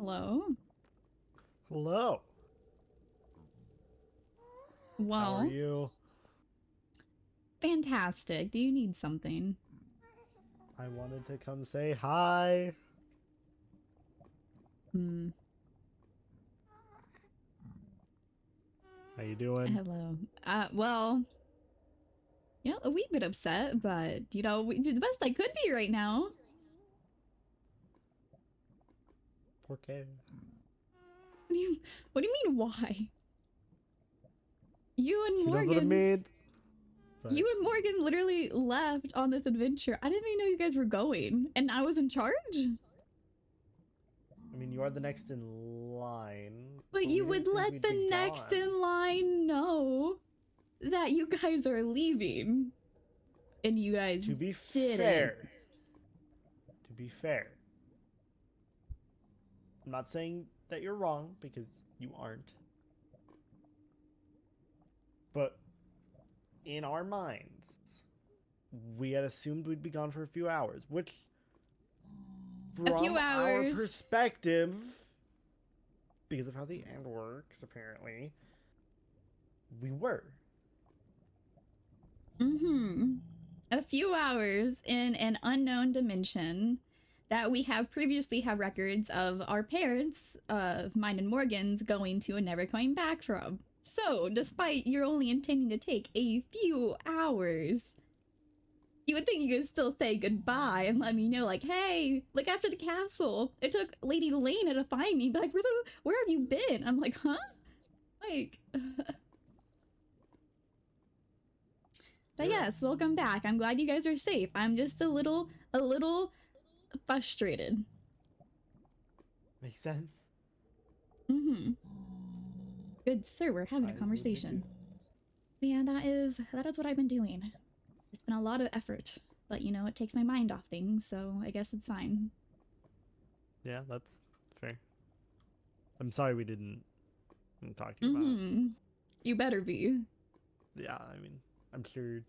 Hello. Hello. How are Well, you? fantastic. Do you need something? I wanted to come say hi. Hmm. How you doing? Hello. Well, a wee bit upset, but we do the best I could be right now. Okay. What do you What do you mean why? You and She knows what it Morgan, means. Sorry. you and Morgan literally left on this adventure. I didn't even know you guys were going, and I was in charge. I mean, you are the next in line. But we you didn't would think let we'd the be next gone. in line know that you guys are leaving, and you guys To be didn't. fair. To be fair. I'm not saying that you're wrong, because you aren't. But in our minds, we had assumed we'd be gone for a few hours, which A few from our hours. perspective, because of how the end works, apparently, we were. Mm-hmm. A few hours in an unknown dimension that we have previously had records of our parents, mine and Morgan's, going to and never coming back from. So, despite you're only intending to take a few hours, you would think you could still say goodbye and let me know, like, hey, look after the castle. It took Lady Lena to find me, but like, where have you been? I'm like, huh? Like, but yes, welcome back. I'm glad you guys are safe. I'm just a little frustrated. Makes sense. Mm-hmm. Good sir, we're having a conversation. But yeah, that is what I've been doing. It's been a lot of effort, but it takes my mind off things, so I guess it's fine. Yeah, that's fair. I'm sorry we didn't talk to you about. You better be. Yeah, I mean, I'm sure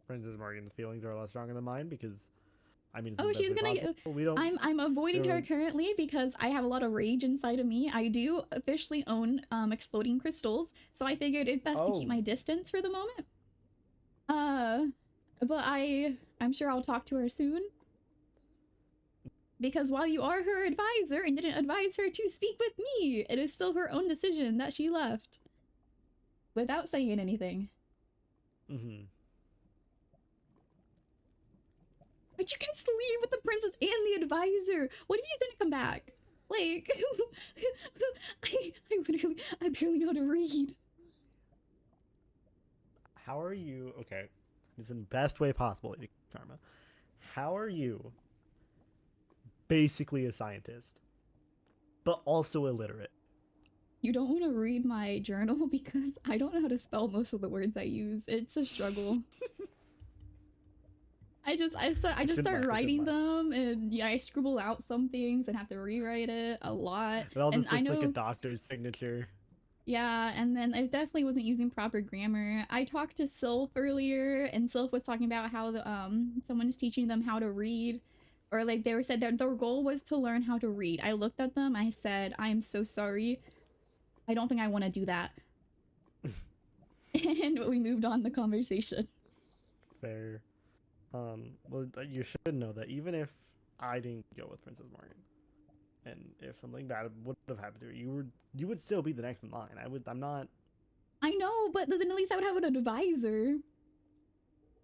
Princess Morgan's feelings are a lot stronger than mine because, I mean, it's Oh, the best she's way gonna. possible. We don't. I'm avoiding her Don't- currently because I have a lot of rage inside of me. I do officially own exploding crystals, so I figured it's best to keep Oh, my distance for the moment. But I'm sure I'll talk to her soon. Because while you are her advisor and didn't advise her to speak with me, it is still her own decision that she left. Without saying anything. mm-hmm. But you guys leave with the princess and the advisor. What if you didn't come back? Like, I barely know how to read. How are you? Okay, it's in the best way possible, Lady Karma. How are you basically a scientist, but also illiterate? You don't want to read my journal because I don't know how to spell most of the words I use. It's a struggle. I just start writing them, and yeah, I scribble out some things and have to rewrite it a lot. It all And just I looks know, like a doctor's signature. yeah, and then I definitely wasn't using proper grammar. I talked to Sylph earlier, and Sylph was talking about how someone is teaching them how to read, or like they were said that their goal was to learn how to read. I looked at them, I said, "I'm so sorry. I don't think I want to do that." And we moved on the conversation. Fair. Well, you should know that even if I didn't go with Princess Morgan, and if something bad would have happened to her, you would still be the next in line. I'm not. I know, but then at least I would have an advisor.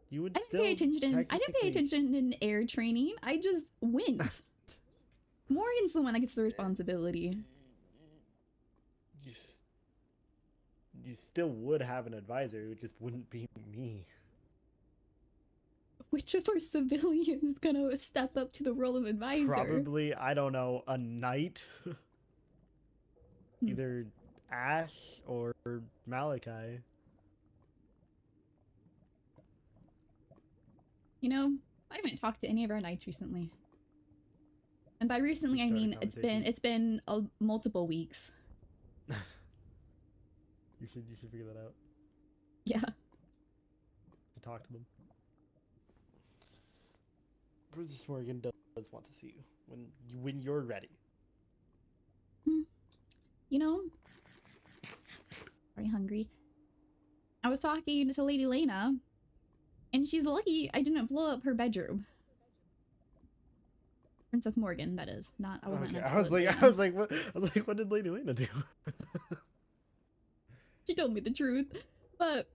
You would I didn't still pay attention. I didn't pay technically. attention in air training. I just went. Morgan's the one that gets the responsibility. You still would have an advisor. It just wouldn't be me. Which of our civilians is gonna step up to the role of advisor? Probably, I don't know, a knight. Either Ash or Malachi. I haven't talked to any of our knights recently. And by recently, I mean it's been multiple weeks. You should figure that out. Yeah. To talk to them. Princess Morgan does want to see you when you're ready. You know, very hungry. I was talking to Lady Lena, and she's lucky I didn't blow up her bedroom. Princess Morgan, that is. Not, I wasn't. Okay, an I was like, what did Lady Lena do? She told me the truth, but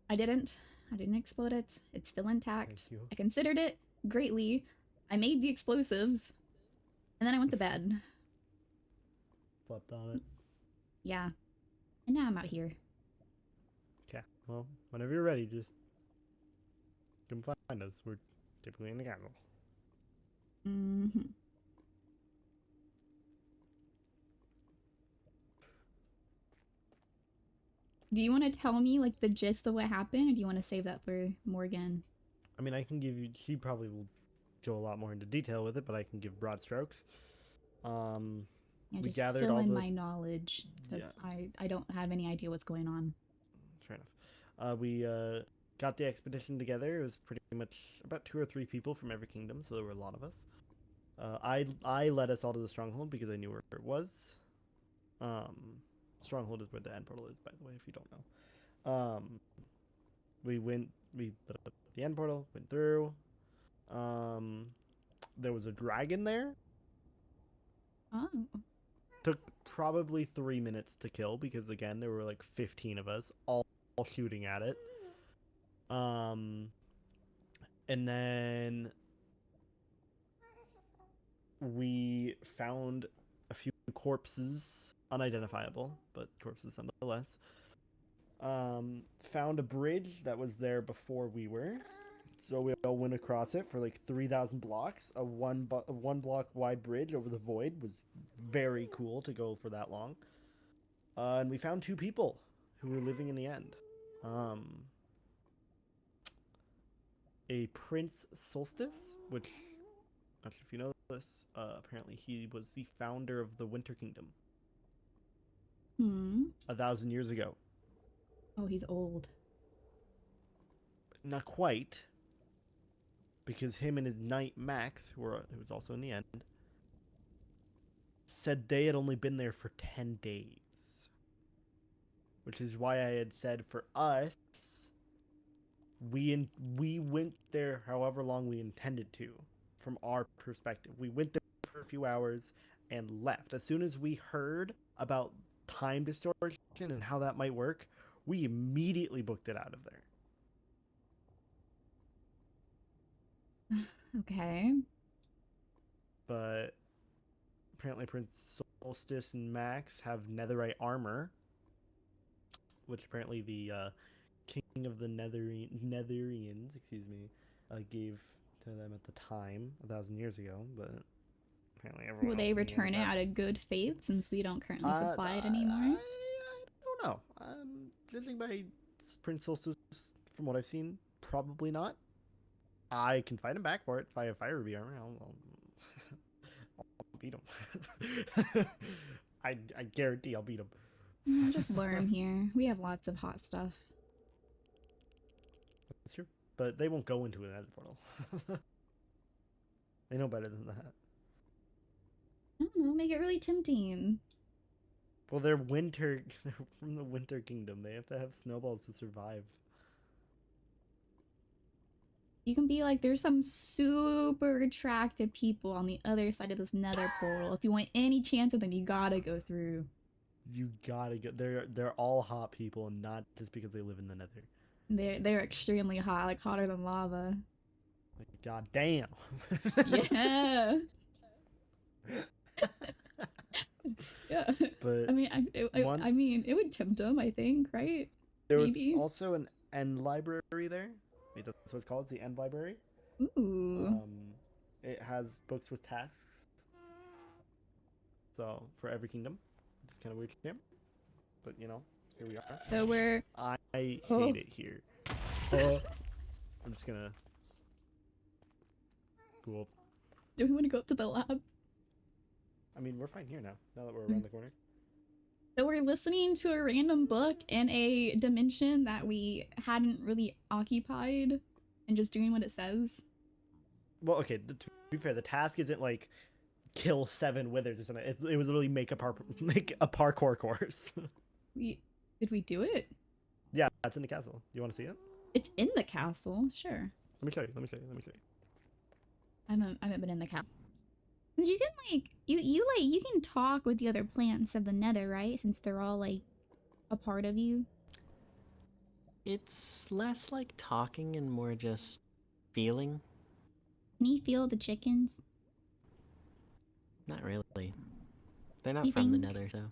I didn't explode it. It's still intact. Thank you. I considered it greatly. I made the explosives, and then I went to bed. Slept on it. Yeah, and now I'm out here. Okay, well, whenever you're ready, just come find us. We're typically in the capital. Mm-hmm. Do you want to tell me, like, the gist of what happened, or do you want to save that for Morgan? I mean, I can give you. She probably will go a lot more into detail with it, but I can give broad strokes. Yeah, We just gathered fill all in the- my knowledge, because I don't have any idea what's going on. Fair enough. We got the expedition together. It was pretty much about 2 or 3 people from every kingdom, so there were a lot of us. I led us all to the stronghold because I knew where it was. Stronghold is where the end portal is, by the way, if you don't know. We lit up the end portal, went through. There was a dragon there. Oh. Took probably 3 minutes to kill because, again, there were like 15 of us all shooting at it. And then we found a few corpses, unidentifiable, but corpses nonetheless. Found a bridge that was there before we were, so we all went across it for like 3,000 blocks. A one block wide bridge over the void was very cool to go for that long. And we found 2 people who were living in the end. A Prince Solstice, which, not sure if you know this, apparently he was the founder of the Winter Kingdom. 1,000 years ago. Oh, he's old. Not quite, because him and his knight Max, who was also in the end, said they had only been there for 10 days. Which is why I had said for us, we went there however long we intended to, from our perspective. We went there for a few hours and left. As soon as we heard about time distortion and how that might work, we immediately booked it out of there. Okay. But apparently Prince Solstice and Max have netherite armor, which apparently the king of the Netherians, gave to them at the time 1,000 years ago. But apparently everyone. Will they return it out of good faith since we don't currently supply it anymore? I don't know. Judging by Prince Solstice, from what I've seen, probably not. I can fight him back for it if I have fire ruby armor. I'll beat him. I guarantee I'll beat him. Just lure him here. We have lots of hot stuff. That's true, but they won't go into an nether portal. They know better than that. I don't know. Make it really tempting. Well, they're from the Winter Kingdom. They have to have snowballs to survive. You can be like, there's some super attractive people on the other side of this nether portal. If you want any chance of them, you gotta go through. You gotta go. They're all hot people, and not just because they live in the nether. They're extremely hot, like hotter than lava. Like, god damn. Yeah. Yeah. But I mean, I mean, it would tempt them, I think, right? there Maybe. was also an end library there. Wait, that's what it's called. It's the end library. Ooh. It has books with tasks. So for every kingdom, it's kind of weird, yeah. But you know, here we are. So we're. I hate it here. I'm just gonna go up. Do we want to go up to the lab? I mean, we're fine here now. Now that we're around the corner. So we're listening to a random book in a dimension that we hadn't really occupied, and just doing what it says. well, okay. To be fair, the task isn't like kill 7 withers or something. It was literally make a parkour course. Did we do it? Yeah, it's in the castle. You want to see it? It's in the castle. Sure. Let me show you. Let me show you. Let me show you. I haven't been in the castle. You can like you can talk with the other plants of the Nether, right? Since they're all like a part of you. It's less like talking and more just feeling. Can you feel the chickens? Not really. They're not You from the think? Nether, so.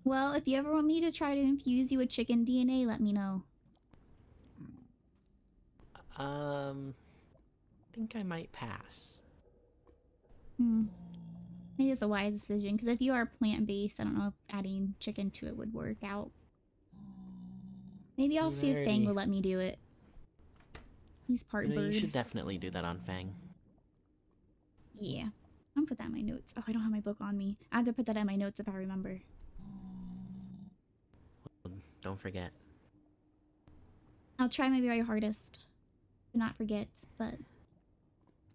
Well, if you ever want me to try to infuse you with chicken DNA, let me know. I think I might pass. Maybe it's a wise decision, because if you are plant-based, I don't know if adding chicken to it would work out. Maybe I'll see if Fang will let me do it. He's part bird. You should definitely do that on Fang. Yeah. I'm gonna put that in my notes. Oh, I don't have my book on me. I have to put that in my notes if I remember. Don't forget. I'll try my very hardest to not forget, but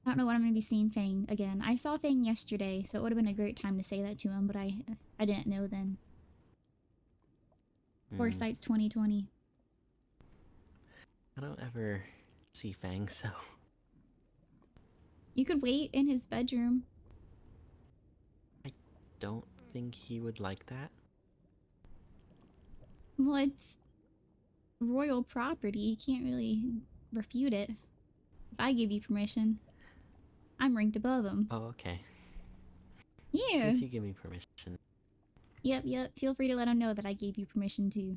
I don't know when I'm gonna be seeing Fang again. I saw Fang yesterday, so it would have been a great time to say that to him, but I didn't know then. Foresight's 2020. I don't ever see Fang, so. You could wait in his bedroom. I don't think he would like that. Well, it's royal property. You can't really refute it. If I give you permission, I'm ranked above him. Oh, okay. Yeah. Since you give me permission. Yep. Feel free to let him know that I gave you permission to.